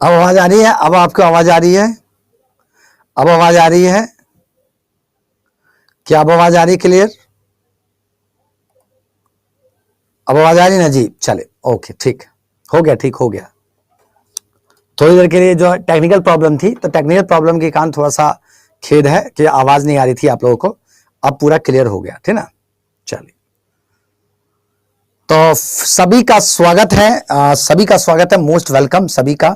अब आवाज आ रही है? अब आपको आवाज आ रही है? अब आवाज आ रही है? क्या अब आवाज आ रही है क्लियर? अब आवाज आ रही है ना जी? चले, ओके, ठीक हो गया, ठीक हो गया। थोड़ी देर के लिए जो टेक्निकल प्रॉब्लम थी, तो टेक्निकल प्रॉब्लम के कारण थोड़ा सा खेद है कि आवाज नहीं आ रही थी आप लोगों को। अब पूरा क्लियर हो गया, ठीक ना? चलिए, तो सभी का स्वागत है, सभी का स्वागत है, मोस्ट वेलकम सभी का।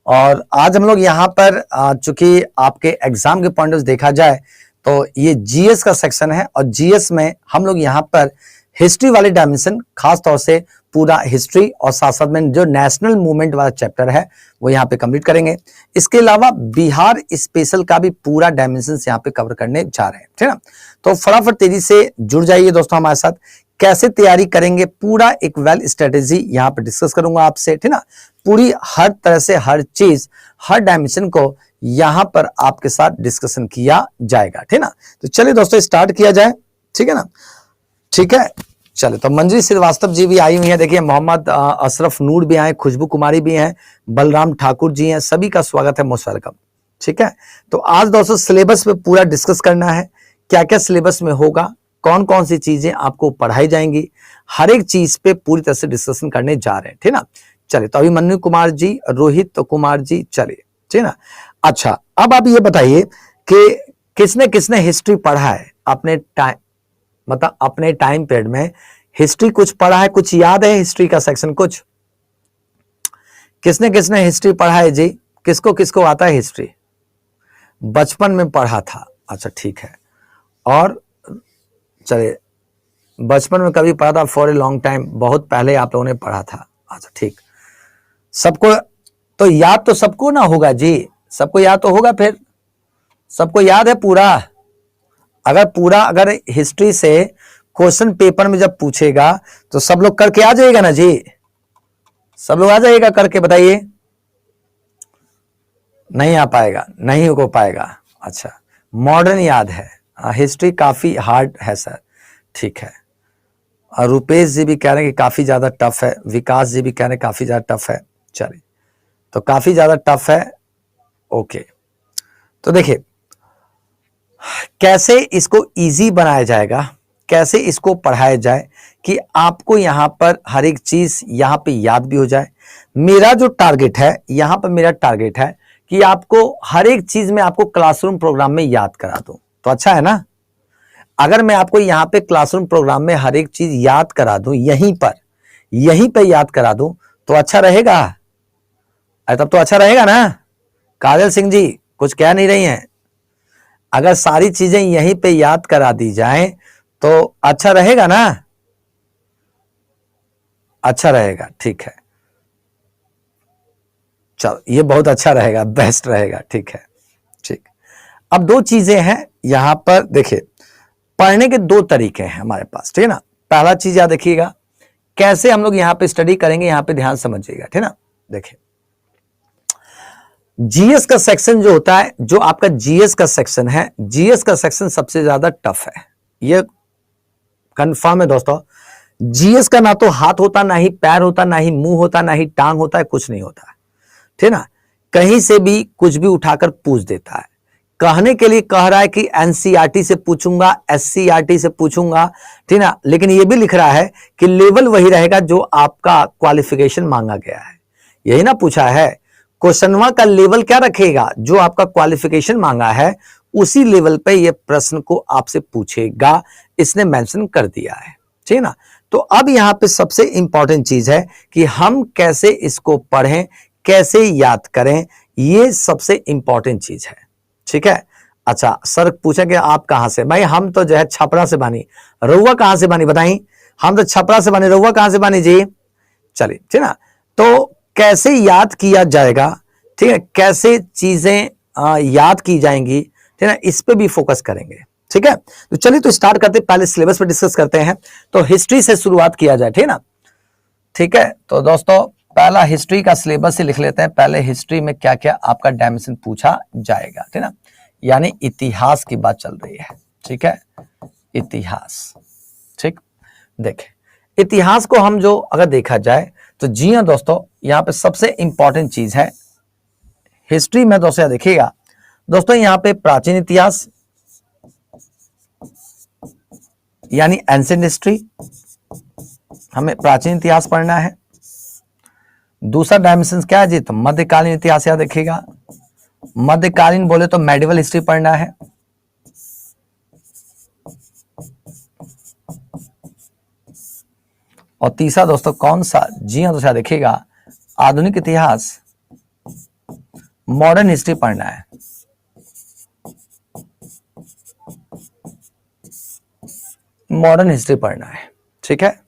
और आज हम लोग यहाँ पर चूंकि आपके एग्जाम के पॉइंट ऑफ देखा जाए तो ये जीएस का सेक्शन है, और जीएस में हम लोग यहाँ पर हिस्ट्री वाले डायमेंशन, खास तौर से पूरा हिस्ट्री और साथ साथ में जो नेशनल मूवमेंट वाला चैप्टर है वो यहाँ पे कंप्लीट करेंगे। इसके अलावा बिहार स्पेशल का भी पूरा डायमेंशन यहाँ पे कवर करने जा रहे हैं, ठीक है ना? तो फटाफट तेजी से जुड़ जाइए दोस्तों हमारे साथ। कैसे तैयारी करेंगे, पूरा एक वेल स्ट्रेटेजी यहाँ पे डिस्कस करूंगा आपसे, ठीक ना? पूरी हर तरह से हर चीज, हर डायमेंशन को यहां पर आपके साथ डिस्कशन किया जाएगा, ठीक ना? तो चलिए दोस्तों स्टार्ट किया जाए, ठीक है ना? ठीक है, चले। तो मंजरी श्रीवास्तव जी भी आई हुई है, देखिए मोहम्मद अशरफ नूर भी आए, खुशबू कुमारी भी हैं, बलराम ठाकुर जी हैं, सभी का स्वागत है, मोस्ट वेलकम। ठीक है, तो आज दोस्तों सिलेबस पे पूरा डिस्कस करना है, क्या क्या सिलेबस में होगा, कौन कौन सी चीजें आपको पढ़ाई जाएंगी, हर एक चीज पे पूरी तरह से डिस्कशन करने जा रहे हैं, ठीक ना? चलिए, तो अभी मन्नू कुमार जी, रोहित कुमार जी, चलिए, ठीक ना? अच्छा, अब आप ये बताइए कि किसने किसने हिस्ट्री पढ़ा है अपने टाइम, मतलब अपने टाइम पीरियड में हिस्ट्री कुछ पढ़ा है, कुछ याद है हिस्ट्री का सेक्शन? कुछ किसने किसने हिस्ट्री पढ़ा है जी? किसको किसको आता है हिस्ट्री? बचपन में पढ़ा था, अच्छा ठीक है। और चलिए, बचपन में कभी पढ़ा था? फॉर ए लॉन्ग टाइम, बहुत पहले आप लोगों ने पढ़ा था, अच्छा ठीक। सबको तो याद तो सबको ना होगा जी, सबको याद तो होगा, फिर सबको याद है पूरा? अगर हिस्ट्री से क्वेश्चन पेपर में जब पूछेगा तो सब लोग करके आ जाएगा ना जी? सब लोग आ जाएगा करके, बताइए। नहीं आ पाएगा, नहीं हो पाएगा, अच्छा। मॉडर्न याद है, हिस्ट्री काफी हार्ड है सर, ठीक है। और रुपेश जी भी कह रहे हैं कि काफी ज्यादा टफ है, विकास जी भी कह रहे हैं काफी ज्यादा टफ है, चलिए, तो काफी ज्यादा टफ है, ओके। तो देखिए कैसे इसको इजी बनाया जाएगा, कैसे इसको पढ़ाया जाए कि आपको यहां पर हर एक चीज यहां पे याद भी हो जाए। मेरा जो टारगेट है यहां पर, मेरा टारगेट है कि आपको हर एक चीज में आपको क्लासरूम प्रोग्राम में याद करा दूं, तो अच्छा है ना? अगर मैं आपको यहां पे क्लासरूम प्रोग्राम में हर एक चीज याद करा दूं, यहीं पर याद करा दूं, तो अच्छा रहेगा? तब तो अच्छा रहेगा ना? काजल सिंह जी कुछ कह नहीं रही हैं। अगर सारी चीजें यहीं पे याद करा दी जाएं तो अच्छा रहेगा ना? अच्छा रहेगा, ठीक है, चलो ये बहुत अच्छा रहेगा, बेस्ट रहेगा, ठीक है, ठीक। अब दो चीजें हैं यहां पर, देखिए पढ़ने के दो तरीके हैं हमारे पास, ठीक है ना? पहला चीज याद रखिएगा, कैसे हम लोग यहां पे स्टडी करेंगे, यहां पे ध्यान समझिएगा, ठीक है ना? देखिए जीएस का सेक्शन जो होता है, जो आपका जीएस का सेक्शन है, जीएस का सेक्शन सबसे ज्यादा टफ है, ये कंफर्म है दोस्तों। जीएस का ना तो हाथ होता, ना ही पैर होता, ना ही मुंह होता, ना ही टांग होता है, कुछ नहीं होता है, ठीक ना? कहीं से भी कुछ भी उठाकर पूछ देता है। कहने के लिए कह रहा है कि एनसीईआरटी से पूछूंगा, एससीईआरटी से पूछूंगा, ठीक ना? लेकिन यह भी लिख रहा है कि लेवल वही रहेगा जो आपका क्वालिफिकेशन मांगा गया है, यही ना पूछा है। क्वेश्चनवा का लेवल क्या रखेगा? जो आपका क्वालिफिकेशन मांगा है उसी लेवल पे ये प्रश्न को आपसे पूछेगा, इसने मेंशन कर दिया है, ठीक है ना? तो अब यहां पे सबसे इंपॉर्टेंट चीज है कि हम कैसे इसको पढ़ें, कैसे याद करें, ये सबसे इंपॉर्टेंट चीज है, ठीक है? अच्छा, सर पूछेंगे आप कहां से? भाई हम तो जो है छपरा से बानी, रउआ कहां से बानी बताई? हम तो छपरा से बानी, रउआ कहां से बानी जी? चलिए, ठीक ना? तो कैसे याद किया जाएगा, ठीक है, कैसे चीजें याद की जाएंगी, ठीक है, इस पे भी फोकस करेंगे, ठीक है? तो चलिए तो स्टार्ट करते, पहले सिलेबस पे डिस्कस करते हैं। तो हिस्ट्री से शुरुआत किया जाए, ठीक है ना? ठीक है, तो दोस्तों पहला हिस्ट्री का सिलेबस ही लिख लेते हैं। पहले हिस्ट्री में क्या क्या आपका डायमेंशन पूछा जाएगा, ठीक है ना? यानी इतिहास की बात चल रही है, ठीक है, इतिहास, ठीक। देखें इतिहास को हम जो अगर देखा जाए तो जी हाँ दोस्तों, यहां पे सबसे इंपॉर्टेंट चीज है हिस्ट्री में दोस्तों देखिएगा, दोस्तों यहाँ पे प्राचीन इतिहास यानी एंशिएंट हिस्ट्री, हमें प्राचीन इतिहास पढ़ना है। दूसरा डायमेंशन क्या है जी, तो मध्यकालीन इतिहास याद रखिएगा। मध्यकालीन बोले तो मेडिवल हिस्ट्री पढ़ना है। और तीसरा दोस्तों कौन सा, जी हाँ दोस्तों देखिएगा, आधुनिक इतिहास मॉडर्न हिस्ट्री पढ़ना है। मॉडर्न हिस्ट्री पढ़ना है, ठीक है।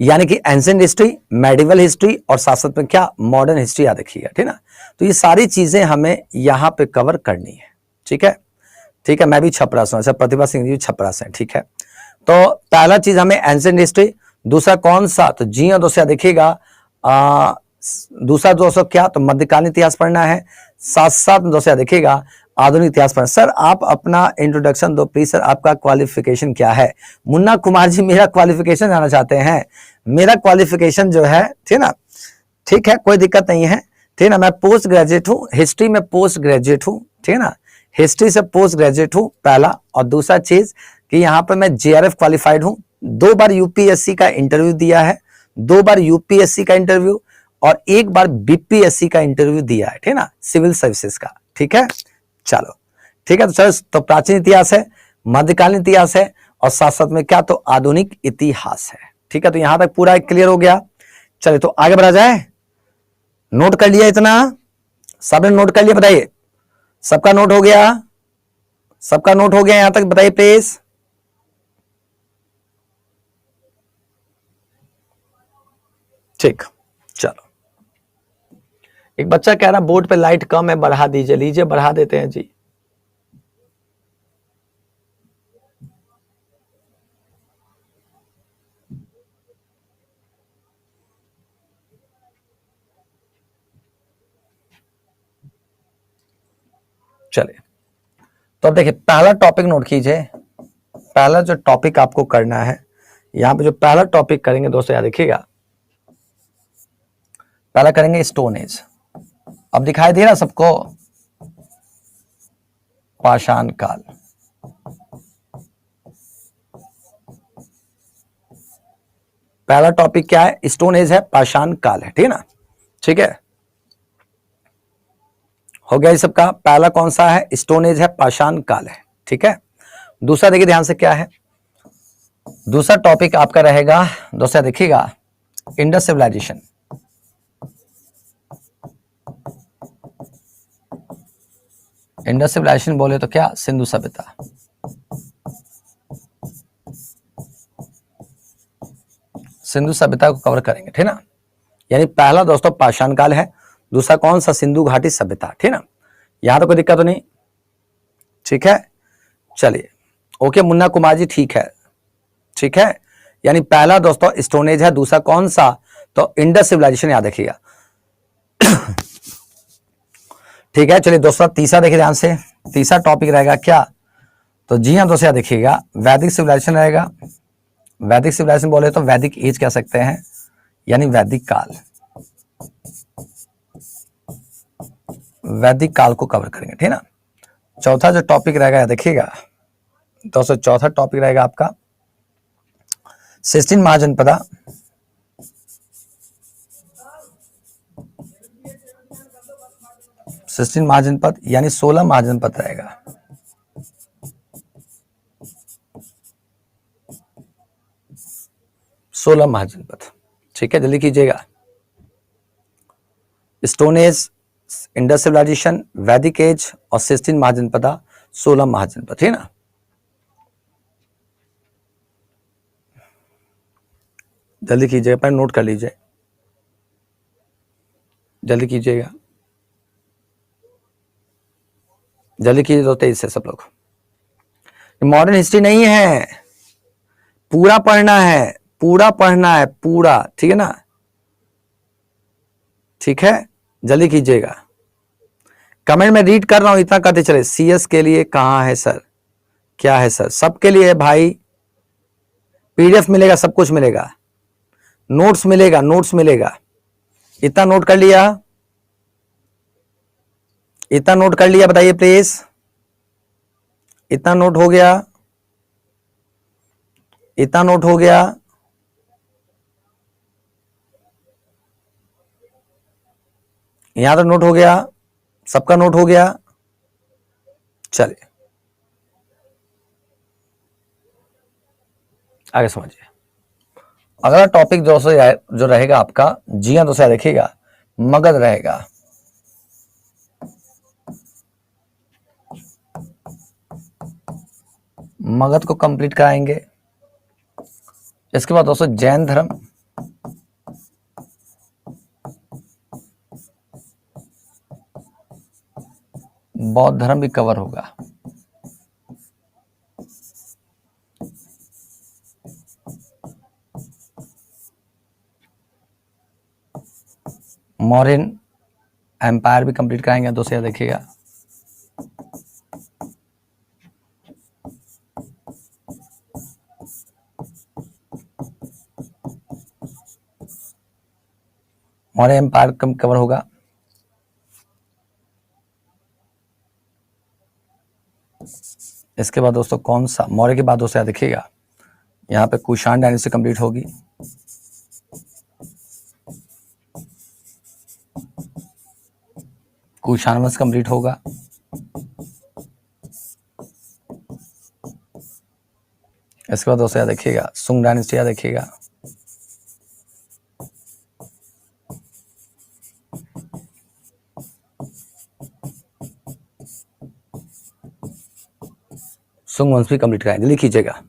यानी कि एंशिएंट हिस्ट्री, मेडिवल हिस्ट्री और साथ साथ में क्या, मॉडर्न हिस्ट्री याद रखिएगा, ठीक ना। तो ये सारी चीजें हमें यहां पे कवर करनी है, ठीक है। ठीक है, मैं भी छपरा से हूं, प्रतिभा सिंह जी छपरा से, ठीक है। तो पहला चीज हमें एंशिएंट हिस्ट्री, दूसरा कौन सा, तो जी हाँ दोस्तों देखिएगा, दूसरा दोस्तों क्या, तो मध्यकालीन इतिहास पढ़ना है। साथ साथ दोस्तों देखिएगा आधुनिक इतिहास पढ़ना। सर आप अपना इंट्रोडक्शन दो प्लीज, सर आपका क्वालिफिकेशन क्या है। मुन्ना कुमार जी मेरा क्वालिफिकेशन जानना चाहते हैं। मेरा क्वालिफिकेशन जो है, ठीक ना, ठीक है, कोई दिक्कत नहीं है, ठीक ना। मैं पोस्ट ग्रेजुएट हूँ, हिस्ट्री में पोस्ट ग्रेजुएट हूँ, ठीक है ना, हिस्ट्री से पोस्ट ग्रेजुएट हूँ पहला। और दूसरा चीज कि यहाँ पर मैं जेआरएफ क्वालिफाइड हूँ, 2 बार यूपीएससी का इंटरव्यू दिया है, 2 बार यूपीएससी का इंटरव्यू और 1 बार बीपीएससी का इंटरव्यू दिया है, ठीक ना, सिविल सर्विसेज का, ठीक है। चलो ठीक है, तो चलो, तो प्राचीन इतिहास है, मध्यकालीन इतिहास है और साथ साथ में क्या, तो आधुनिक इतिहास है, ठीक है। तो यहां तक पूरा क्लियर हो गया। चलिए तो आगे बढ़ा जाए। नोट कर लिया इतना, सबने नोट कर लिया, बताइए सबका नोट हो गया, सबका नोट हो गया यहां तक, बताइए प्लीज। ठीक, चलो। एक बच्चा कह रहा बोर्ड पे लाइट कम है, बढ़ा दीजिए, लीजिए बढ़ा देते हैं जी। चलिए तो अब देखिए पहला टॉपिक नोट कीजिए। पहला जो टॉपिक आपको करना है, यहां पे जो पहला टॉपिक करेंगे दोस्तों याद रखिएगा, पहला करेंगे स्टोन एज। अब दिखाई दे रहा सबको, पाषाण काल। पहला टॉपिक क्या है, स्टोन एज है, पाषाण काल है, ठीक है ना, ठीक है। हो गया ये सबका, पहला कौन सा है, स्टोन एज है, पाषाण काल है, ठीक है। दूसरा देखिए ध्यान से क्या है, दूसरा टॉपिक आपका रहेगा दोस्तों देखिएगा, इंडस सिविलाइजेशन। इंडस सिविलाइजेशन बोले तो क्या, सिंधु सभ्यता। सिंधु सभ्यता को कवर करेंगे, ठीक ना। यानी पहला दोस्तों पाषाण काल है, दूसरा कौन सा, सिंधु घाटी सभ्यता, ठीक ना। यहां तो कोई दिक्कत तो नहीं, ठीक है। चलिए ओके मुन्ना कुमार जी, ठीक है, ठीक है। यानी पहला दोस्तों स्टोन एज है, दूसरा कौन सा, तो इंडस सिविलाइजेशन याद रखिएगा, ठीक है। चलिए दोस्तों तीसरा देखिए ध्यान से, तीसरा टॉपिक रहेगा क्या, तो जी हाँ दोस्तों याद रखिएगा, वैदिक सिविलाइजेशन रहेगा। वैदिक सिविलाइजेशन बोले तो वैदिक एज कह सकते हैं, यानी वैदिक काल। वैदिक काल को कवर करेंगे, ठीक है ना। चौथा जो टॉपिक रहेगा देखिएगा दोस्तों, चौथा टॉपिक रहेगा आपका सिस्टीन महाजनपदा। सिस्टीन महाजनपद यानी 16 महाजनपद रहेगा। सोलह महाजनपद, ठीक है, जल्दी कीजिएगा। स्टोन एज, इंडस सिविलाइजेशन, वैदिक एज और सिस्टीन महाजनपदा, 16 महाजनपद, ठीक है ना। जल्दी कीजिएगा, पहले नोट कर लीजिए, जल्दी कीजिएगा, जल्दी कीजिए तो तेज से सब लोग। मॉडर्न हिस्ट्री नहीं है, पूरा पढ़ना है, पूरा पढ़ना है, पूरा, ठीक है ना, ठीक है, जल्दी कीजिएगा। कमेंट में रीड कर रहा हूं, इतना करते चले। सीएस के लिए कहां है सर, क्या है सर, सबके लिए है भाई, पीडीएफ मिलेगा, सब कुछ मिलेगा, नोट्स मिलेगा, नोट्स मिलेगा। इतना नोट कर लिया, इतना नोट कर लिया, बताइए प्लीज, इतना नोट हो गया, इतना नोट हो गया। यहां तक नोट हो गया, सबका नोट हो गया। चलिए आगे समझिए। अगला टॉपिक जो रहेगा आपका, जी हाँ दोस्तों देखिएगा, मगध रहेगा। मगध को कंप्लीट कराएंगे। इसके बाद दोस्तों जैन धर्म, बौद्ध धर्म भी कवर होगा। मौर्यन एम्पायर भी कंप्लीट कराएंगे दोस्तों, देखिएगा। मौर्य एम्पायर कवर होगा। इसके बाद दोस्तों कौन सा, मौर्य के बाद दोस्तों देखिएगा, यहाँ पे कुषाण डायनेस्टी कंप्लीट होगी। कुषाण वंश कंप्लीट होगा। इसके बाद दोस्तों देखिएगा सुंग डायनेस्टी देखिएगा। सुंग वंश भी कंप्लीट कराएंगे। जल्दी कीजिएगा,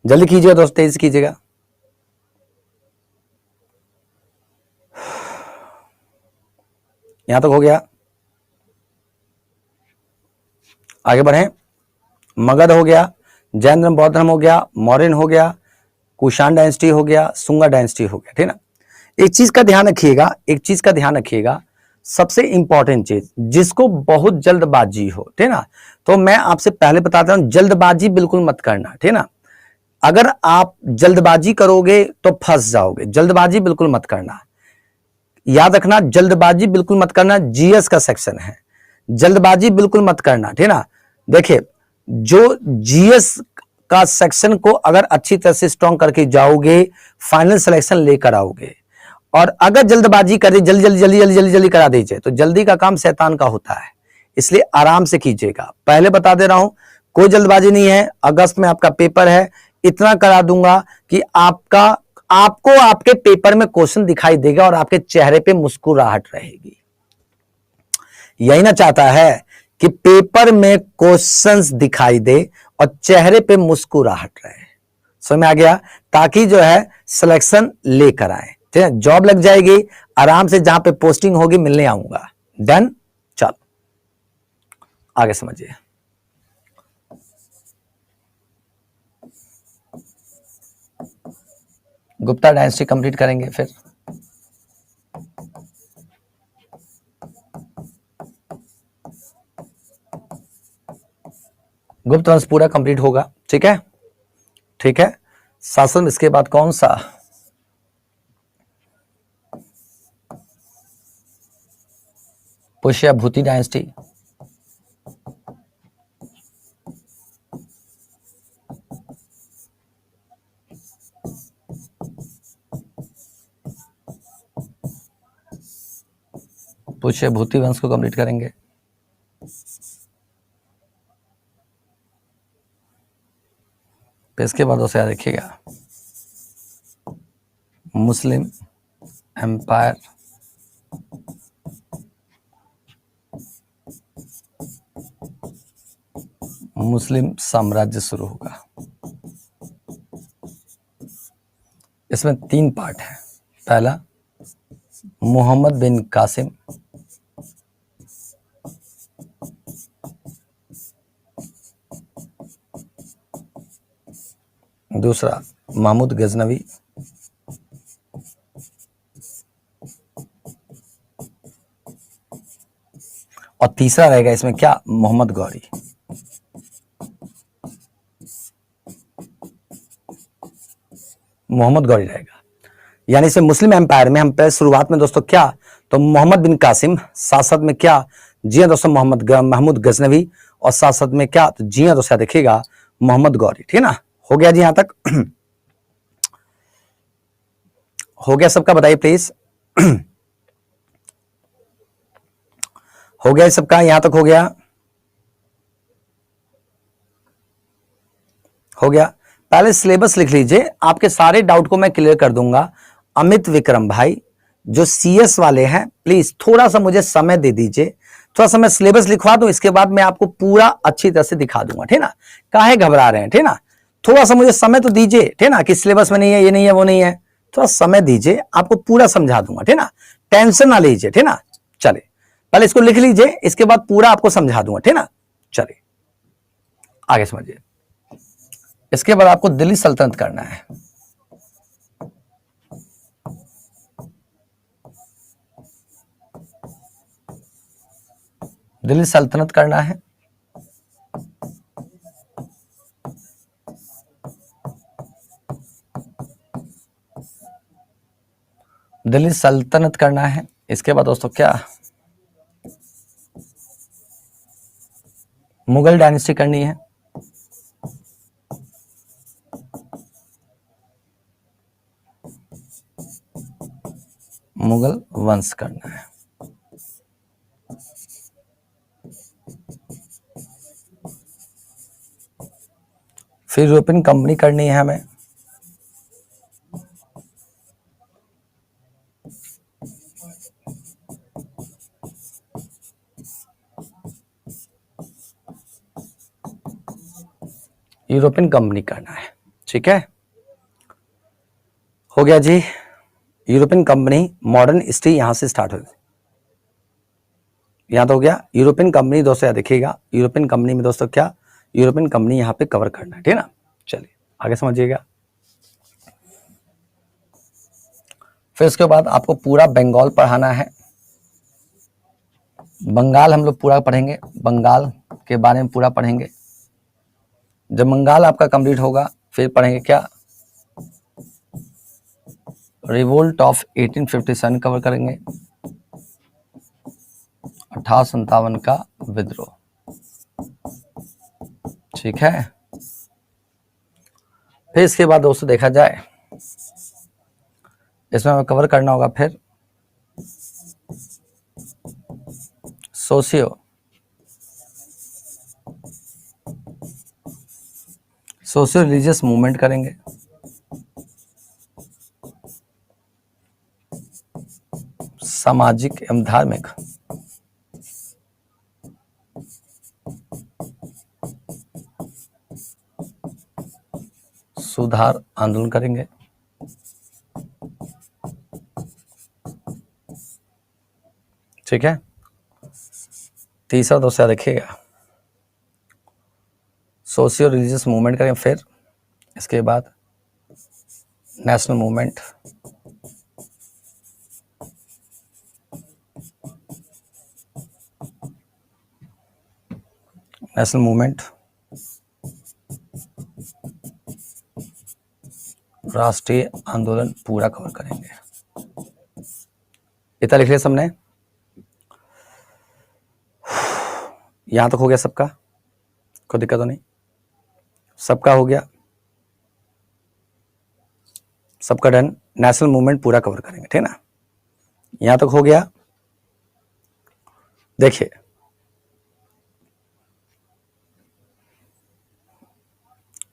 जल्दी कीजिएगा दोस्तों, तेज कीजिएगा। यहां तक हो गया, आगे बढ़े। मगध हो गया, जैन धर्म बौद्ध धर्म हो गया, मौर्यन हो गया, कुषाण डायनेस्टी हो गया, सुंगा डायनेस्टी हो गया, ठीक ना। एक चीज का ध्यान रखिएगा, एक चीज का ध्यान रखिएगा, सबसे इंपॉर्टेंट चीज, जिसको बहुत जल्दबाजी हो, ठीक ना, तो मैं आपसे पहले बताता हूं, जल्दबाजी बिल्कुल मत करना, ठीक ना। अगर आप जल्दबाजी करोगे तो फंस जाओगे, जल्दबाजी बिल्कुल मत करना। याद रखना, जल्दबाजी बिल्कुल मत करना, जीएस का सेक्शन है, जल्दबाजी बिल्कुल मत करना, ठीक ना। देखिए, जो जीएस का सेक्शन को अगर अच्छी तरह से स्ट्रॉन्ग करके जाओगे, फाइनल सिलेक्शन लेकर आओगे। और अगर जल्दबाजी कर जल्दी जल्दी जल्दी जल्दी जल्दी जल्दी करा दीजिए, तो जल्दी का काम शैतान का होता है, इसलिए आराम से कीजिएगा। पहले बता दे रहा हूं, कोई जल्दबाजी नहीं है। अगस्त में आपका पेपर है, इतना करा दूंगा कि आपको आपके पेपर में क्वेश्चन दिखाई देगा और आपके चेहरे पे मुस्कुराहट रहेगी। यही ना चाहता है कि पेपर में क्वेश्चंस दिखाई दे और चेहरे पे मुस्कुराहट रहे। समझ में आ गया? ताकि जो है सिलेक्शन लेकर आए, ठीक है, जॉब लग जाएगी आराम से, जहां पे पोस्टिंग होगी मिलने आऊंगा। डन, चलो आगे समझिए। गुप्ता डायनेस्टी कंप्लीट करेंगे। फिर गुप्त वंश पूरा कंप्लीट होगा, ठीक है, ठीक है। शासन इसके बाद कौन सा, पुष्य भूति डायनेस्टी, पुष्य भूति वंश को कंप्लीट करेंगे। इसके बाद उसे देखिएगा मुस्लिम एम्पायर, मुस्लिम साम्राज्य शुरू होगा। इसमें 3 पार्ट है। पहला मोहम्मद बिन कासिम, दूसरा महमूद गजनवी, और तीसरा रहेगा इसमें क्या, मोहम्मद गौरी। मोहम्मद गौरी रहेगा। यानी से मुस्लिम एम्पायर में हम पहले शुरुआत में दोस्तों क्या, तो मोहम्मद बिन कासिम, साथ साथ में क्या, जी हाँ दोस्तों, महमूद गजनवी, और साथ साथ में क्या, तो जी हाँ दोस्तों देखिएगा मोहम्मद गौरी, ठीक है ना। हो गया जी यहां तक? हो गया सबका, बताइए प्लीज। हो गया सबका, यहां तक हो गया? हो गया। पहले सिलेबस लिख लीजिए, आपके सारे डाउट को मैं क्लियर कर दूंगा। अमित विक्रम भाई जो सीएस वाले हैं, प्लीज थोड़ा सा मुझे समय दे दीजिए, थोड़ा सा मैं सिलेबस लिखवा दूं, इसके बाद मैं आपको पूरा अच्छी तरह से दिखा दूंगा, ठीक ना। काहे घबरा रहे हैं, ठीक ना। थोड़ा सा मुझे समय तो दीजिए, ठीक ना, कि सिलेबस में नहीं है, ये नहीं है, वो नहीं है। थोड़ा समय दीजिए, आपको पूरा समझा दूंगा, ठीक ना। टेंशन ना लीजिए, ठीक ना। चलिए पहले इसको लिख लीजिए, इसके बाद पूरा आपको समझा दूंगा, ठीक ना। चलिए आगे समझिए। इसके बाद आपको दिल्ली सल्तनत करना है। दिल्ली सल्तनत करना है। दिल्ली सल्तनत करना है। इसके बाद दोस्तों क्या, मुगल डायनेस्टी करनी है। मुगल वंश करना है। फिर यूरोपियन कंपनी करनी है हमें। यूरोपियन कंपनी करना है, ठीक है। हो गया जी। यूरोपियन कंपनी, मॉडर्न हिस्ट्री यहां से स्टार्ट होगी। यहां तो हो गया यूरोपियन कंपनी दोस्तों, देखिएगा यूरोपियन कंपनी में दोस्तों क्या, यूरोपियन कंपनी यहां पे कवर करना है, ठीक है ना। चलिए आगे समझिएगा। फिर उसके बाद आपको पूरा बंगाल पढ़ाना है। बंगाल हम लोग पूरा पढ़ेंगे, बंगाल के बारे में पूरा पढ़ेंगे। जब बंगाल आपका कंप्लीट होगा फिर पढ़ेंगे क्या, रिवोल्ट ऑफ 1857 कवर करेंगे, 1857 का विद्रोह, ठीक है। फिर इसके बाद दोस्तों देखा जाए, इसमें हमें कवर करना होगा फिर सोशियो रिलीजियस मूवमेंट करेंगे, सामाजिक एवं धार्मिक सुधार आंदोलन करेंगे, ठीक है। तीसरा दोस्तों देखिएगा, सोशियो रिलीजियस मूवमेंट करेंगे। फिर इसके बाद नेशनल मूवमेंट, नेशनल मूवमेंट, राष्ट्रीय आंदोलन पूरा कवर करेंगे। इतना लिख लिया सबने? यहां तक हो गया सबका, कोई दिक्कत तो नहीं? सबका हो गया, सबका डन। नेशनल मूवमेंट पूरा कवर करेंगे, ठीक ना। यहां तक हो गया। देखिए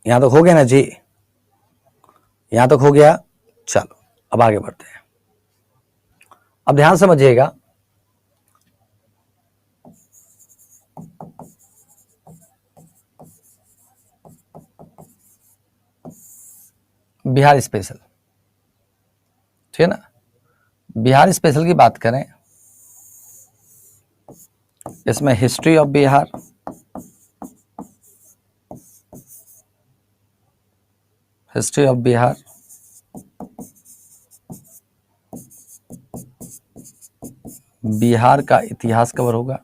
यहां तक हो गया ना जी, यहां तक हो गया। चलो अब आगे बढ़ते हैं। अब ध्यान समझिएगा, बिहार स्पेशल, ठीक है ना। बिहार स्पेशल की बात करें, इसमें history of Bihar, history of Bihar, Bihar का इतिहास कवर होगा,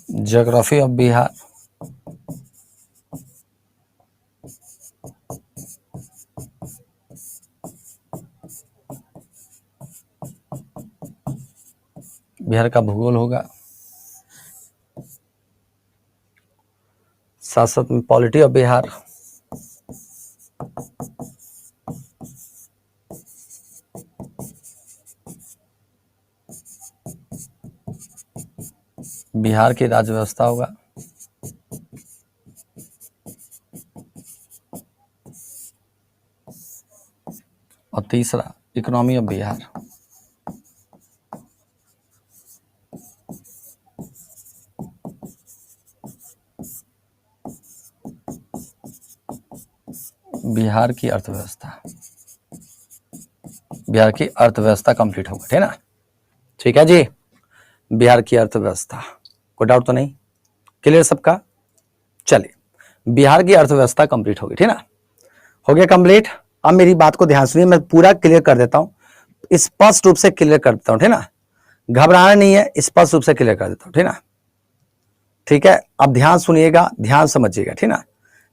ज्योग्राफी ऑफ बिहार, बिहार का भूगोल होगा, साथ साथ में पॉलिटी ऑफ बिहार, बिहार की राज्य व्यवस्था होगा, और तीसरा इकोनॉमी ऑफ बिहार। बिहार की अर्थव्यवस्था, बिहार की अर्थव्यवस्था कंप्लीट होगा, ठीक है ना। ठीक है जी, बिहार की अर्थव्यवस्था, कोई डाउट तो नहीं, क्लियर सबका। चलिए, बिहार की अर्थव्यवस्था कंप्लीट होगी, ठीक है ना, हो गया कंप्लीट। अब मेरी बात को ध्यान सुनिए, मैं पूरा क्लियर कर देता हूं, स्पष्ट रूप से क्लियर कर देता हूं, ठीक है ना, घबराना नहीं है, स्पष्ट रूप से क्लियर कर देता हूं, ठीक है ना। ठीक है, अब ध्यान सुनिएगा, ध्यान समझिएगा, ठीक है ना,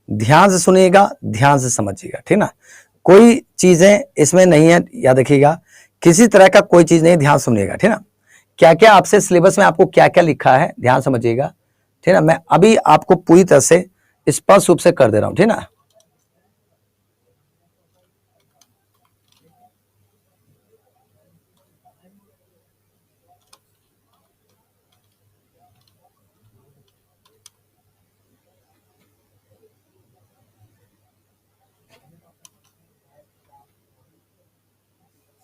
ध्यान से सुनिएगा, ध्यान से समझिएगा, ठीक है ना, कोई चीजें इसमें नहीं है, याद रखिएगा, किसी तरह का कोई चीज नहीं, ध्यान सुनिएगा, ठीक है ना। क्या क्या आपसे सिलेबस में आपको क्या क्या लिखा है, ध्यान समझिएगा, ठीक है ना। मैं अभी आपको पूरी तरह से स्पष्ट रूप से कर दे रहा हूं, ठीक है ना।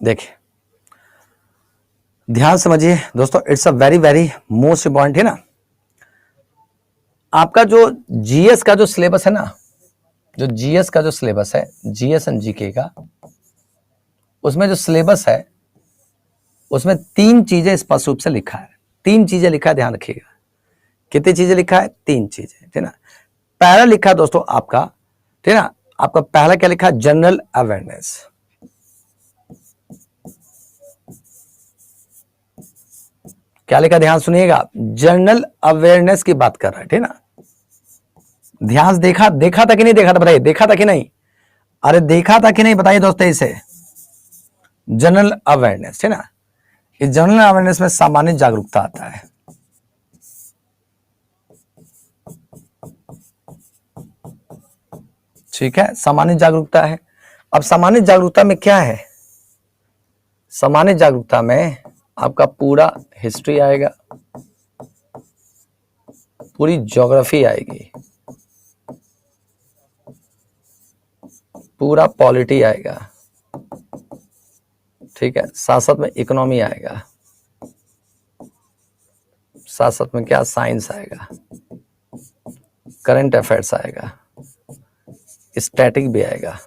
देखिए, ध्यान समझिए दोस्तों, it's a very very most important, है ना। आपका जो जीएस का जो सिलेबस है ना, जो जीएस का जो सिलेबस है, जीएस एंड जीके का, उसमें जो सिलेबस है उसमें तीन चीजें स्पष्ट रूप से लिखा है, तीन चीजें लिखा है, ध्यान रखिएगा। कितनी चीजें लिखा है? तीन चीजें, ठीक है ना। पहला लिखा है दोस्तों आपका, ठीक है ना, आपका पहला क्या लिखा है? General awareness. क्या लिखा, ध्यान सुनिएगा, जनरल अवेयरनेस की बात कर रहा है, ठीक है ना। ध्यान, देखा था कि नहीं देखा था, बताइए, देखा था कि नहीं? अरे देखा था कि नहीं, बताइए दोस्तों इसे। जनरल अवेयरनेस, है ना, इस जनरल अवेयरनेस में सामान्य जागरूकता आता है। ठीक है, सामान्य जागरूकता है। अब सामान्य जागरूकता में क्या है? सामान्य जागरूकता में आपका पूरा हिस्ट्री आएगा, पूरी ज्योग्राफी आएगी, पूरा पॉलिटी आएगा, ठीक है, साथ साथ में इकोनॉमी आएगा, साथ साथ में क्या, साइंस आएगा, करंट अफेयर्स आएगा, स्टैटिक भी आएगा।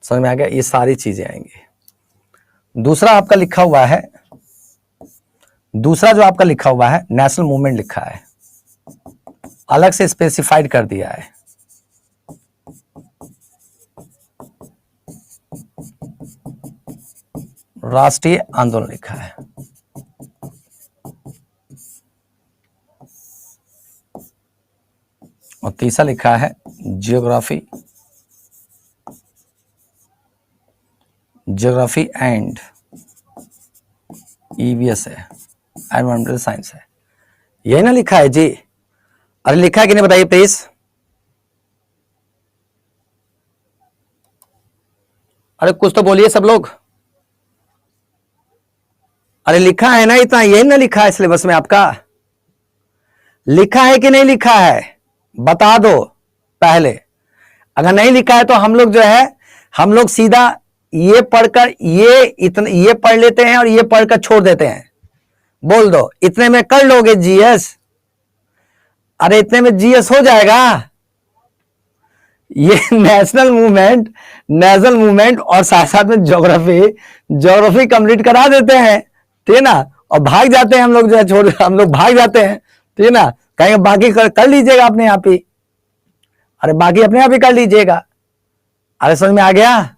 समझ में आ गया? ये सारी चीजें आएंगी। दूसरा आपका लिखा हुआ है, दूसरा जो आपका लिखा हुआ है नेशनल मूवमेंट लिखा है, अलग से स्पेसिफाइड कर दिया है। राष्ट्रीय आंदोलन लिखा है। और तीसरा लिखा है जियोग्राफी, ज्योग्राफी एंड ईवीएस है, एनवायरमेंटल साइंस है। यही ना लिखा है जी? अरे लिखा है कि नहीं, बताइए प्लीज। अरे कुछ तो बोलिए सब लोग। अरे लिखा है ना इतना, यही ना लिखा है सिलेबस में आपका? लिखा है कि नहीं लिखा है, बता दो पहले। अगर नहीं लिखा है तो हम लोग जो है, हम लोग सीधा ये पढ़कर ये पढ़ लेते हैं और ये पढ़कर छोड़ देते हैं। बोल दो, इतने में कर लोगे जीएस? अरे इतने में जीएस हो जाएगा? ये नेशनल मूवमेंट और साथ साथ में ज्योग्राफी कंप्लीट करा देते हैं, ठीक है ना, और भाग जाते हैं हम लोग, जो है हम लोग भाग जाते हैं, ठीक है ना, कहेंगे बाकी कर लीजिएगा अपने आप ही। अरे बाकी अपने आप ही कर लीजिएगा। अरे समझ में आ गया?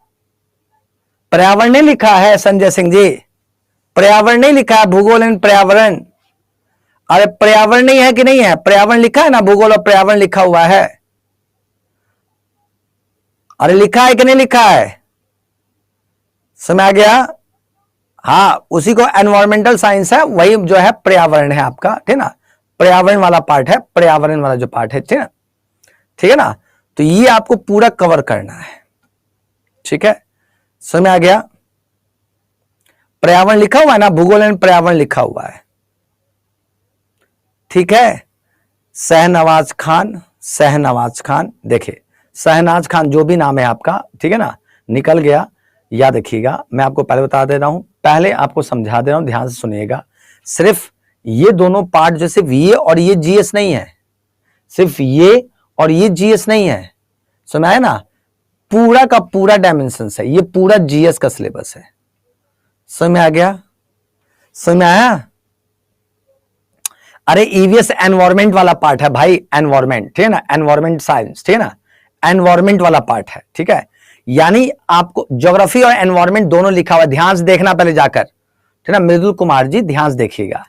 पर्यावरण नहीं लिखा है संजय सिंह जी, पर्यावरण नहीं लिखा है, भूगोल एंड पर्यावरण। अरे पर्यावरण नहीं है कि नहीं है? पर्यावरण लिखा है ना, भूगोल और पर्यावरण लिखा हुआ है। अरे लिखा है कि नहीं लिखा है? समझ आ गया? हाँ, उसी को एनवायरमेंटल साइंस है, वही जो है पर्यावरण है आपका, ठीक है ना, पर्यावरण वाला पार्ट है, पर्यावरण वाला जो पार्ट है, ठीक है, ठीक है ना। तो ये आपको पूरा कवर करना है, ठीक है, समझ में आ गया। पर्यावरण लिखा हुआ है ना, भूगोल एंड पर्यावरण लिखा हुआ है, ठीक है। शहनवाज खान, शहनवाज खान, देखिए शहनाज खान जो भी नाम है आपका, ठीक है ना, निकल गया, याद रखिएगा। मैं आपको पहले बता दे रहा हूं, पहले आपको समझा दे रहा हूं, ध्यान से सुनिएगा। सिर्फ ये दोनों पार्ट जो सिर्फ ये और ये जीएस नहीं है, सिर्फ ये और ये जीएस नहीं है, सुना है ना, पूरा का पूरा डायमेंशन है, ये पूरा जीएस का सिलेबस है। समझ में आ गया, समझ में आया। अरे ईवीएस एनवायरमेंट वाला पार्ट है भाई, एनवायरमेंट, ठीक है ना, एनवायरमेंट साइंस, ठीक है ना, एनवायरमेंट वाला पार्ट है, ठीक है। यानी आपको ज्योग्राफी और एनवायरमेंट दोनों लिखा हुआ है, ध्यान से देखना पहले जाकर, ठीक है ना, मृदुल कुमार जी ध्यान से देखिएगा,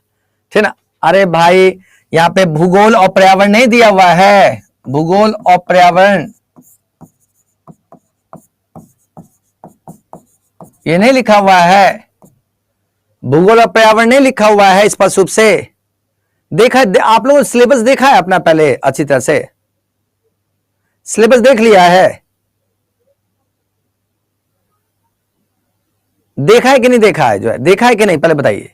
ठीक है ना। अरे भाई यहां पे भूगोल और पर्यावरण नहीं दिया हुआ है, भूगोल और पर्यावरण ये नहीं लिखा हुआ है, भूगोल और पर्यावरण नहीं लिखा हुआ है स्पष्ट रूप से। देखा आप लोगों ने सिलेबस देखा है अपना पहले अच्छी तरह से, सिलेबस देख लिया है, देखा है कि नहीं देखा है, जो है देखा है कि नहीं पहले बताइए,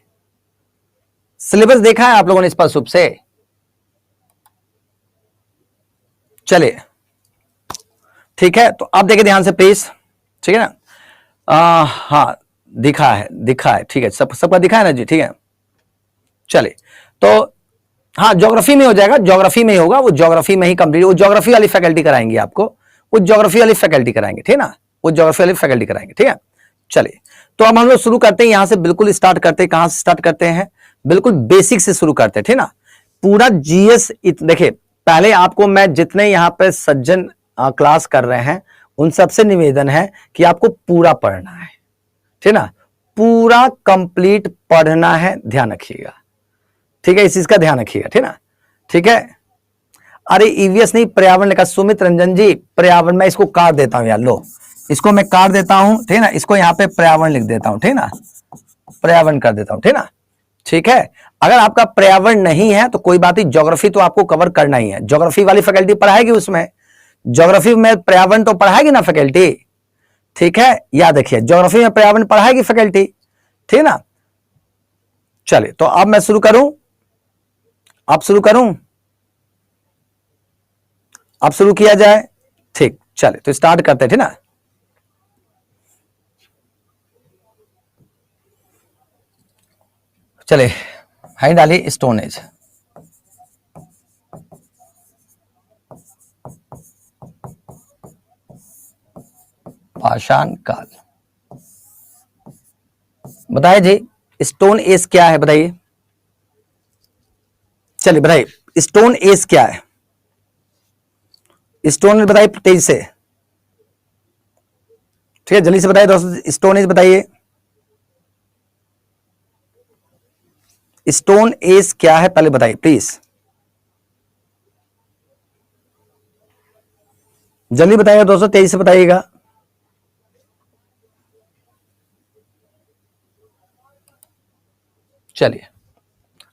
सिलेबस देखा है आप लोगों ने स्पष्ट रूप से। चलिए ठीक है, तो अब देखिए ध्यान से प्लीज, ठीक है ना। हाँ दिखा है, दिखा है, ठीक है, सबका दिखा है ना जी, ठीक है। चलिए तो हाँ ज्योग्राफी में हो जाएगा, ज्योग्राफी में ही होगा, वो ज्योग्राफी में ही कंप्लीट, वो ज्योग्राफी वाली फैकल्टी कराएंगे आपको, वो ज्योग्राफी वाली फैकल्टी कराएंगे, ठीक है ना, वो ज्योग्राफी वाली फैकल्टी कराएंगे, ठीक है। चलिए तो अब हम लोग शुरू करते हैं, यहां से बिल्कुल स्टार्ट करते हैं, कहां से स्टार्ट करते हैं, बिल्कुल बेसिक से शुरू करते हैं, ठीक है ना। पूरा जीएस देखिए, पहले आपको मैं जितने यहां पे सज्जन क्लास कर रहे हैं उन सबसे निवेदन है कि आपको पूरा पढ़ना है, ठीक है ना, पूरा कंप्लीट पढ़ना है, ध्यान रखिएगा, ठीक है, इस चीज का ध्यान रखिएगा, ठीक है ना, ठीक है। अरे ईवीएस नहीं, पर्यावरण का, सुमित रंजन जी पर्यावरण, मैं इसको काट देता हूं यार, लो इसको मैं काट देता हूं, ठीक है ना, इसको यहां पे पर्यावरण लिख देता हूं, ठीक है ना, पर्यावरण कर देता हूं, ठीक है ना, ठीक है। अगर आपका पर्यावरण नहीं है तो कोई बात नहीं, ज्योग्राफी तो आपको कवर करना ही है, ज्योग्राफी वाली फैकल्टी पढ़ाएगी, उसमें ज्योग्राफी में पर्यावरण तो पढ़ाएगी ना फैकल्टी, ठीक है, याद रखिए ज्योग्राफी में पर्यावरण पढ़ाएगी फैकल्टी, ठीक है ना। चलिए तो अब मैं शुरू करूं, अब शुरू करूं, अब शुरू किया जाए, ठीक, चले तो स्टार्ट करते हैं, ठीक ना। चले हाई डाली, स्टोन एज, पाषाण काल, बताइए जी स्टोन एज क्या है, बताइए, चलिए बताइए स्टोन एज क्या है, स्टोन एज बताइए तेज से, ठीक है, जल्दी से बताइए दोस्तों, स्टोन एज बताइए, स्टोन एज क्या है पहले बताइए प्लीज, जल्दी बताइएगा दोस्तों, तेजी से बताइएगा। चलिए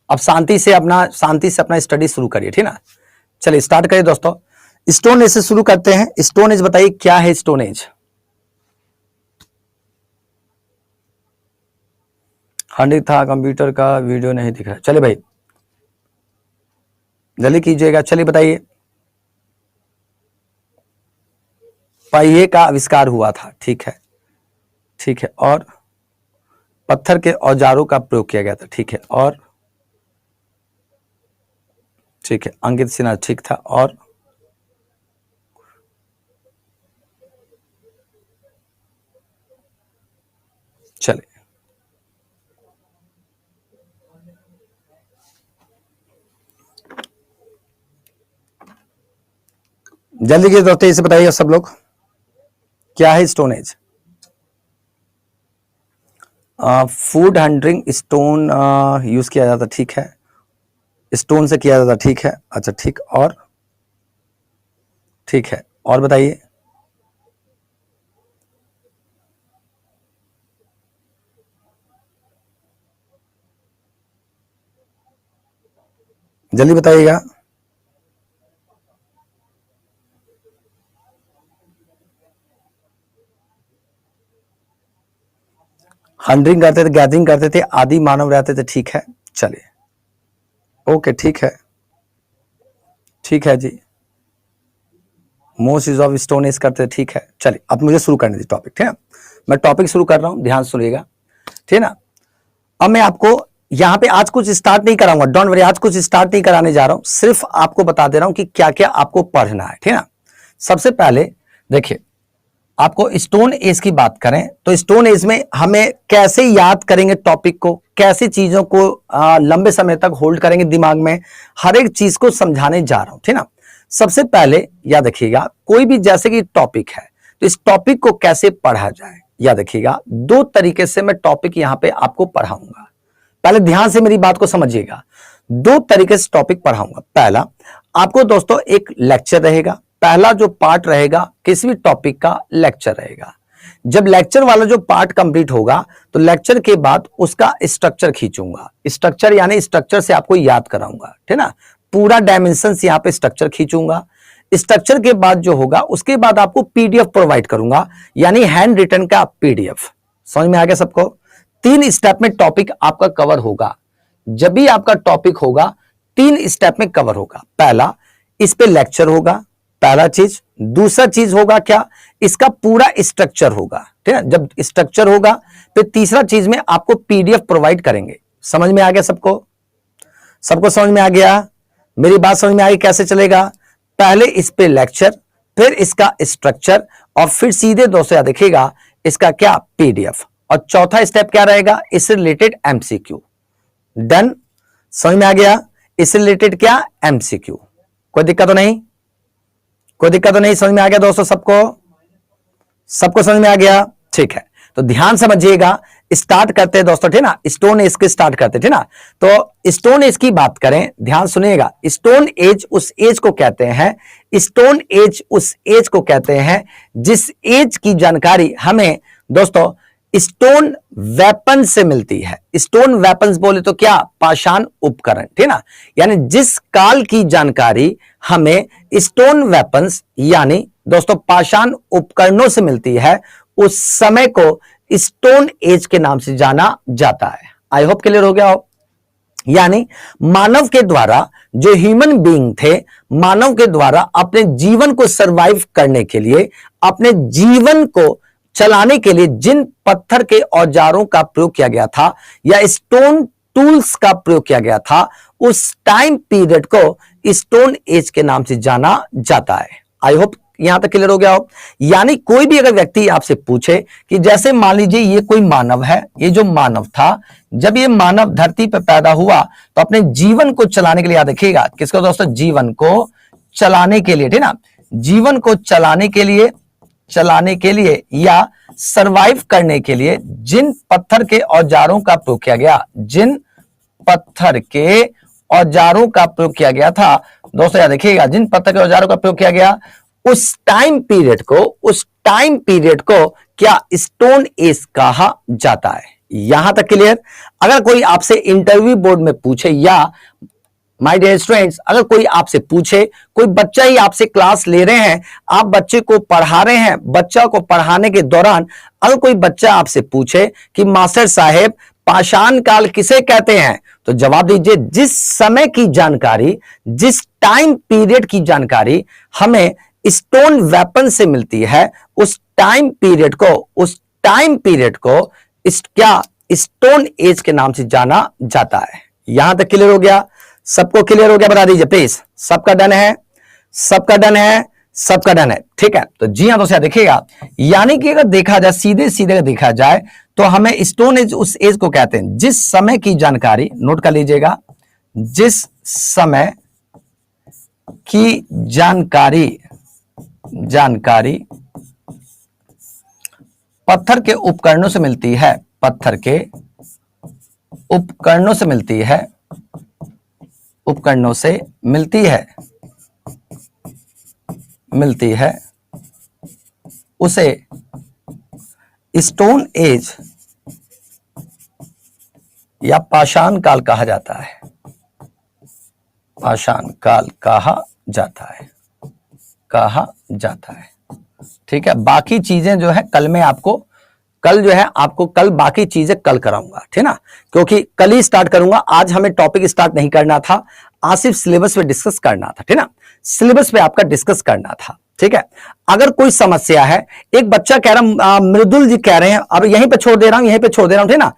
अब शांति से अपना स्टडी शुरू करिए, ठीक ना। चलिए स्टार्ट करिए दोस्तों, स्टोन एज से शुरू करते हैं। स्टोन एज बताइए क्या है स्टोन एज, 100 था, कंप्यूटर का वीडियो नहीं दिख रहा, चलिए भाई जल्दी कीजिएगा, चलिए बताइए। पहिए का आविष्कार हुआ था, ठीक है, ठीक है, और पत्थर के औजारों का प्रयोग किया गया था, ठीक है, और ठीक है, अंकित सिन्हा ठीक था, और चलिए जल्दी कीजिए दोस्तों, इसे बताइए सब लोग क्या है stone age. Food handling stone use किया जाता, ठीक है, स्टोन से किया जाता, ठीक है, अच्छा ठीक, और ठीक है, और बताइए। जल्दी बताइएगा। हंटिंग करते थे, गैदरिंग करते थे, आदि मानव रहते थे। ठीक है, चलिए, ओके, ठीक है, ठीक है जी। Most use of stone age करते थे, ठीक है। चलिए, अब मुझे शुरू करने दीजिए टॉपिक, ठीक है। मैं टॉपिक शुरू कर रहा हूं, ध्यान सुनिएगा, ठीक है ना। अब मैं आपको यहां पे आज कुछ स्टार्ट नहीं कराऊंगा, डोंट वरी, आज कुछ स्टार्ट नहीं कराने जा रहा हूं, सिर्फ आपको बता दे रहा हूं कि क्या क्या आपको पढ़ना है, ठीक है ना। सबसे पहले देखिए, आपको स्टोन एज की बात करें तो स्टोन एज में हमें कैसे याद करेंगे टॉपिक को, कैसे चीजों को लंबे समय तक होल्ड करेंगे दिमाग में, हर एक चीज को समझाने जा रहा हूं, ठीक ना। सबसे पहले याद रखिएगा, कोई भी जैसे कि टॉपिक है तो इस टॉपिक को कैसे पढ़ा जाए, याद रखिएगा, दो तरीके से मैं टॉपिक यहां पे आपको पढ़ाऊंगा। पहले ध्यान से मेरी बात को समझिएगा, दो तरीके से टॉपिक पढ़ाऊंगा। पहला, आपको दोस्तों एक लेक्चर रहेगा, पहला जो पार्ट रहेगा किसी भी टॉपिक का लेक्चर रहेगा। जब लेक्चर वाला जो पार्ट कंप्लीट होगा तो लेक्चर के बाद उसका स्ट्रक्चर खींचूंगा, स्ट्रक्चर यानी स्ट्रक्चर से आपको याद कराऊंगा, ठीक ना। पूरा डायमेंशन यहां पे स्ट्रक्चर खींचूंगा। स्ट्रक्चर के बाद जो होगा उसके बाद आपको पीडीएफ प्रोवाइड करूंगा, यानी हैंड रिटन का पीडीएफ। समझ में आ गया सबको? 3 स्टेप में टॉपिक आपका कवर होगा। जब भी आपका टॉपिक होगा 3 स्टेप में कवर होगा। पहला, इस पे लेक्चर होगा, पहला चीज। दूसरा चीज होगा क्या, इसका पूरा स्ट्रक्चर होगा, ठीक है। जब स्ट्रक्चर होगा फिर तीसरा चीज में आपको पीडीएफ प्रोवाइड करेंगे। समझ में आ गया सबको? सबको समझ में आ गया? मेरी बात समझ में आई कैसे चलेगा? पहले इस पे लेक्चर, फिर इसका स्ट्रक्चर, और फिर सीधे दोस्तों याद देखिएगा इसका क्या, पीडीएफ। और चौथा स्टेप क्या रहेगा, इससे रिलेटेड एमसीक्यू। डन? समझ में आ गया? इससे रिलेटेड क्या, एमसीक्यू। कोई दिक्कत तो नहीं? कोई दिक्कत तो नहीं? समझ में आ गया दोस्तों सबको? सबको समझ में आ गया? ठीक है, तो ध्यान समझिएगा। स्टार्ट करते हैं दोस्तों, ठीक ना। स्टोन एज के स्टार्ट करते, ठीक ना। तो स्टोन एज की बात करें, ध्यान सुनिएगा। स्टोन एज उस एज को कहते हैं, स्टोन एज उस एज को कहते हैं जिस एज की जानकारी हमें दोस्तों स्टोन वेपन से मिलती है। स्टोन वेपन्स बोले तो क्या, पाषाण उपकरण, ठीक ना। यानी जिस काल की जानकारी हमें स्टोन वेपन्स यानी दोस्तों पाषाण उपकरणों से मिलती है, उस समय को स्टोन एज के नाम से जाना जाता है। आई होप क्लियर हो गया हो। यानी मानव के द्वारा, जो ह्यूमन बीइंग थे, मानव के द्वारा अपने जीवन को सरवाइव करने के लिए, अपने जीवन को चलाने के लिए जिन पत्थर के औजारों का प्रयोग किया गया था या स्टोन टूल्स का प्रयोग किया गया था, उस टाइम पीरियड को स्टोन एज के नाम से जाना जाता है। आई होप यहां तक क्लियर हो गया हो। यानी कोई भी अगर व्यक्ति आपसे पूछे कि जैसे मान लीजिए ये कोई मानव है, ये जो मानव था, जब ये मानव धरती पर पैदा हुआ तो अपने जीवन को चलाने के लिए, याद रखिएगा किसको दोस्तों, जीवन को चलाने के लिए, ठीक ना। जीवन को चलाने के लिए या सरवाइव करने के लिए जिन पत्थर के औजारों का प्रयोग किया गया, जिन पत्थर के औजारों का प्रयोग किया गया था दोस्तों, याद रखिएगा, जिन पत्थर के औजारों का प्रयोग किया गया, उस टाइम पीरियड को क्या, स्टोन एज कहा जाता है। यहां तक क्लियर? अगर कोई आपसे इंटरव्यू बोर्ड में पूछे, या माय डियर स्टूडेंट्स, अगर कोई आपसे पूछे, कोई बच्चा ही आपसे क्लास ले रहे हैं, आप बच्चे को पढ़ा रहे हैं, बच्चा को पढ़ाने के दौरान अगर कोई बच्चा आपसे पूछे कि मास्टर साहेब पाषाण काल किसे कहते हैं, तो जवाब दीजिए, जिस समय की जानकारी, जिस टाइम पीरियड की जानकारी हमें स्टोन वेपन से मिलती है, उस टाइम पीरियड को क्या, स्टोन एज के नाम से जाना जाता है। यहां तक क्लियर हो गया? सबको क्लियर हो गया? बता दीजिए प्लीज। सबका डन है? सबका डन है? सबका डन है? ठीक है, तो जी हां दोस्तों देखिएगा, यानी कि अगर देखा जाए, सीधे सीधे देखा जाए तो हमें स्टोन एज उस एज को कहते हैं जिस समय की जानकारी, नोट कर लीजिएगा, जिस समय की जानकारी पत्थर के उपकरणों से मिलती है, पत्थर के उपकरणों से मिलती है, उसे स्टोन एज या पाषाण काल कहा जाता है। आसान काल कहा जाता है, कहा जाता है। ठीक है, बाकी चीजें जो है कल में आपको, कल जो है आपको कल बाकी चीजें कल कराऊंगा, ठीक ना, क्योंकि कल ही स्टार्ट करूंगा। आज हमें टॉपिक स्टार्ट नहीं करना था, आज सिर्फ सिलेबस पे डिस्कस करना था, ठीक ना, सिलेबस पे आपका डिस्कस करना था। ठीक है, अगर कोई समस्या है, एक बच्चा कह रहा, मृदुल जी कह रहे हैं, अब यहीं पे छोड़ दे रहा हूं, यहीं पे छोड़ दे रहा हूं, ठीक ना,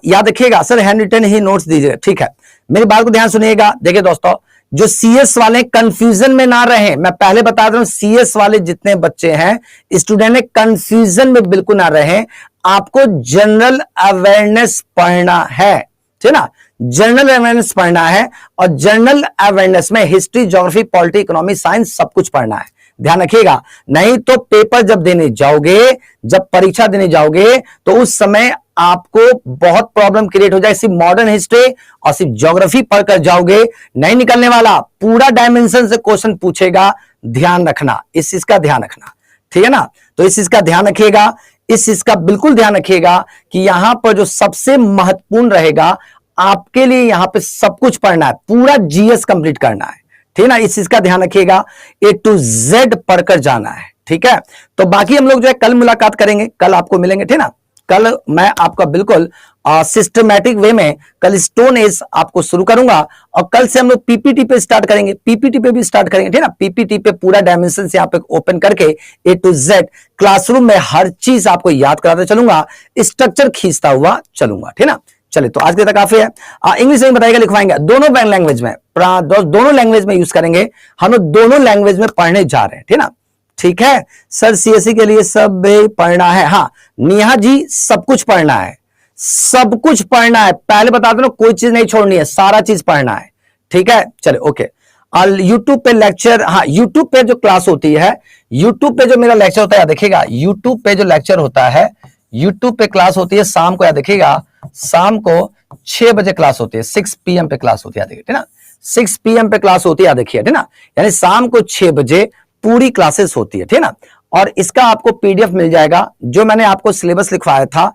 याद रखिएगा सर, हैंड रिटन ही नोट्स दीजिएगा। ठीक है, मेरी बात को ध्यान सुनिएगा। देखिए दोस्तों, जो सीएस वाले कंफ्यूजन में ना रहे, मैं पहले बता रहा हूं, सीएस वाले जितने बच्चे हैं स्टूडेंट, कंफ्यूजन में बिल्कुल ना रहे। आपको जनरल अवेयरनेस पढ़ना है, ठीक ना, जनरल अवेयरनेस पढ़ना है, और जनरल अवेयरनेस में history, geography, polity, economy, science सब कुछ पढ़ना है। ध्यान रखिएगा, नहीं तो पेपर जब देने जाओगे, जब परीक्षा देने जाओगे, तो उस समय आपको बहुत प्रॉब्लम क्रिएट हो जाए। सिर्फ मॉडर्न हिस्ट्री और सिर्फ ज्योग्राफी पढ़कर जाओगे, नहीं निकलने वाला, पूरा डायमेंशन से क्वेश्चन पूछेगा। ध्यान रखना, इस चीज का ध्यान रखना, ठीक है ना। तो इस चीज का ध्यान रखिएगा, इस चीज का बिल्कुल ध्यान रखिएगा कि यहां पर जो सबसे महत्वपूर्ण रहेगा, आपके लिए यहां पे सब कुछ पढ़ना है, पूरा जीएस कंप्लीट करना है, ठीक है ना। इस चीज का ध्यान रखिएगा, ए टू जेड पढ़कर जाना है, ठीक है। तो बाकी हम लोग जो है कल मुलाकात करेंगे, कल आपको मिलेंगे, ठीक ना। कल मैं आपका बिल्कुल सिस्टमैटिक वे में कल स्टोन एज आपको शुरू करूंगा, और कल से हम लोग पीपीटी पे स्टार्ट करेंगे, पीपीटी पे भी स्टार्ट करेंगे, ठीक है ना। पीपीटी पे पूरा डायमेंशन से यहाँ पे ओपन करके ए टू जेड क्लासरूम में हर चीज आपको याद कराते चलूंगा, स्ट्रक्चर खींचता हुआ चलूंगा, ठीक है ना। चलिए, तो आज के तक काफी है। इंग्लिश में बताइएगा, लिखवाएंगे दोनों लैंग्वेज में, दोनों लैंग्वेज में यूज करेंगे, हम लोग दोनों लैंग्वेज में पढ़ने जा रहे हैं, ठीक ना। ठीक है सर, सीएससी के लिए सब पढ़ना है। हाँ नेहा जी, सब कुछ पढ़ना है, सब कुछ पढ़ना है, पहले बता दो ना, कोई चीज नहीं छोड़नी है, सारा चीज पढ़ना है, ठीक है। चले ओके, और यूट्यूब पे लेक्चर, हाँ यूट्यूब पे जो क्लास होती है, यूट्यूब पे जो मेरा लेक्चर होता है, देखिएगा यूट्यूब पे जो लेक्चर होता है, यूट्यूब पे क्लास होती है शाम को, याद देखिएगा शाम को 6 बजे क्लास होती है, 6 PM पे क्लास होती है, ठीक है ना, 6 PM पे क्लास होती है, देखिए, ठीक ना, यानी शाम को 6 बजे पूरी क्लासेस होती है, ठीक ना। और इसका आपको पीडीएफ मिल जाएगा, जो मैंने आपको सिलेबस लिखवाया था,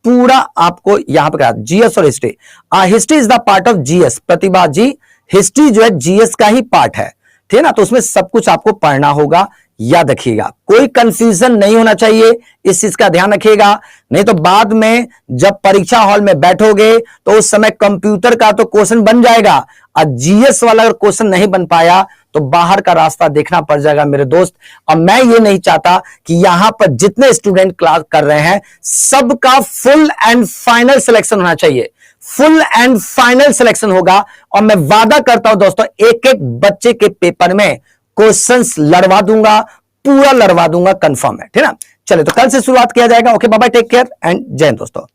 पूरा आपको यहां पर जीएस और history, history is the part of GS, Pratibha ji history जो है जीएस का ही पार्ट है, ठीक है ना। तो उसमें सब कुछ आपको पढ़ना होगा, याद रखिएगा, कोई कंफ्यूजन नहीं होना चाहिए, इस चीज का ध्यान रखिएगा। नहीं तो बाद में जब परीक्षा हॉल में बैठोगे तो उस समय कंप्यूटर का तो क्वेश्चन बन जाएगा, और जीएस वाला अगर क्वेश्चन नहीं बन पाया तो बाहर का रास्ता देखना पड़ जाएगा मेरे दोस्त। और मैं ये नहीं चाहता कि यहां पर जितने स्टूडेंट क्लास कर रहे हैं सबका फुल एंड फाइनल सिलेक्शन होना चाहिए, फुल एंड फाइनल सिलेक्शन होगा। और मैं वादा करता हूं दोस्तों, एक एक बच्चे के पेपर में क्वेश्चंस लड़वा दूंगा, पूरा लड़वा दूंगा, कंफर्म है, ठीक है ना। चलिए, तो कल से शुरुआत किया जाएगा। ओके बाबा, टेक केयर एंड जय हिंद दोस्तों।